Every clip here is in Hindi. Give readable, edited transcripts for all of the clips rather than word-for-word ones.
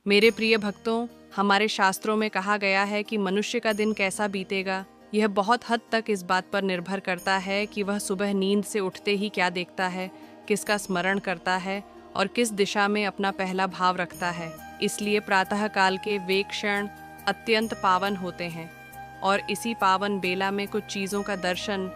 मेरे प्रिय भक्तों, हमारे शास्त्रों में कहा गया है कि मनुष्य का दिन कैसा बीतेगा, यह बहुत हद तक इस बात पर निर्भर करता है कि वह सुबह नींद से उठते ही क्या देखता है, किसका स्मरण करता है और किस दिशा में अपना पहला भाव रखता है। इसलिए प्रातः काल के वे क्षण अत्यंत पावन होते हैं और इसी पावन बेला में कुछ चीज़ों का दर्शन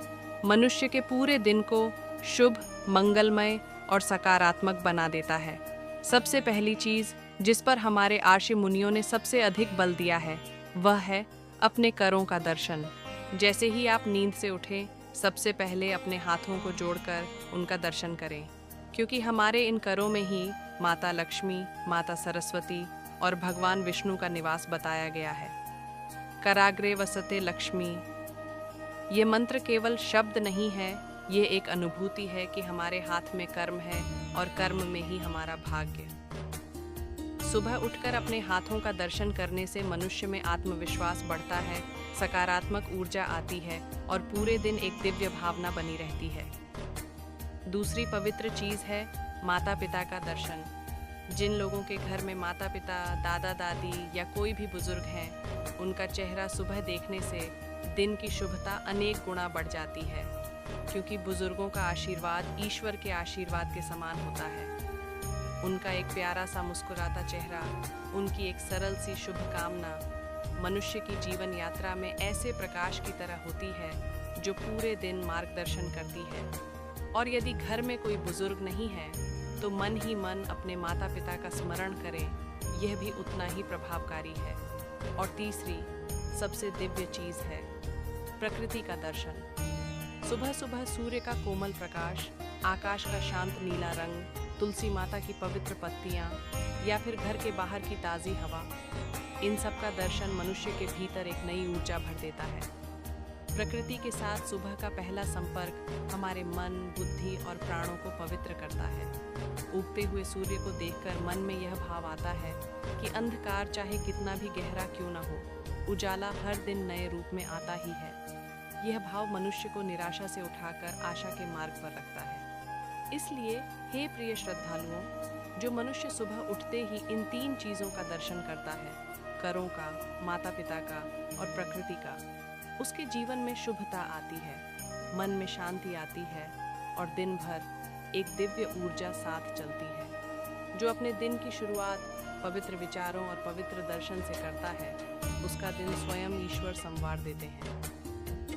मनुष्य के पूरे दिन को शुभ, मंगलमय और सकारात्मक बना देता है। सबसे पहली चीज़ जिस पर हमारे आर्षि मुनियों ने सबसे अधिक बल दिया है वह है अपने करों का दर्शन। जैसे ही आप नींद से उठें, सबसे पहले अपने हाथों को जोड़कर उनका दर्शन करें, क्योंकि हमारे इन करों में ही माता लक्ष्मी, माता सरस्वती और भगवान विष्णु का निवास बताया गया है। कराग्रे वसते लक्ष्मी, ये मंत्र केवल शब्द नहीं है, ये एक अनुभूति है कि हमारे हाथ में कर्म है और कर्म में ही हमारा भाग्य। सुबह उठकर अपने हाथों का दर्शन करने से मनुष्य में आत्मविश्वास बढ़ता है, सकारात्मक ऊर्जा आती है और पूरे दिन एक दिव्य भावना बनी रहती है। दूसरी पवित्र चीज़ है माता पिता का दर्शन। जिन लोगों के घर में माता पिता, दादा दादी या कोई भी बुजुर्ग हैं, उनका चेहरा सुबह देखने से दिन की शुभता अनेक गुना बढ़ जाती है, क्योंकि बुजुर्गों का आशीर्वाद ईश्वर के आशीर्वाद के समान होता है। उनका एक प्यारा सा मुस्कुराता चेहरा, उनकी एक सरल सी शुभकामना मनुष्य की जीवन यात्रा में ऐसे प्रकाश की तरह होती है जो पूरे दिन मार्गदर्शन करती है। और यदि घर में कोई बुजुर्ग नहीं है तो मन ही मन अपने माता पिता का स्मरण करें, यह भी उतना ही प्रभावकारी है। और तीसरी सबसे दिव्य चीज़ है प्रकृति का दर्शन। सुबह सुबह सूर्य का कोमल प्रकाश, आकाश का शांत नीला रंग, तुलसी माता की पवित्र पत्तियाँ या फिर घर के बाहर की ताज़ी हवा, इन सब का दर्शन मनुष्य के भीतर एक नई ऊर्जा भर देता है। प्रकृति के साथ सुबह का पहला संपर्क हमारे मन, बुद्धि और प्राणों को पवित्र करता है। उगते हुए सूर्य को देखकर मन में यह भाव आता है कि अंधकार चाहे कितना भी गहरा क्यों न हो, उजाला हर दिन नए रूप में आता ही है। यह भाव मनुष्य को निराशा से उठाकर आशा के मार्ग पर रखता है। इसलिए हे प्रिय श्रद्धालुओं, जो मनुष्य सुबह उठते ही इन तीन चीज़ों का दर्शन करता है, करों का, माता पिता का और प्रकृति का, उसके जीवन में शुभता आती है, मन में शांति आती है और दिन भर एक दिव्य ऊर्जा साथ चलती है। जो अपने दिन की शुरुआत पवित्र विचारों और पवित्र दर्शन से करता है, उसका दिन स्वयं ईश्वर संवार देते हैं।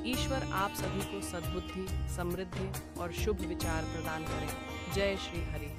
ईश्वर आप सभी को सद्बुद्धि, समृद्धि और शुभ विचार प्रदान करें। जय श्री हरि।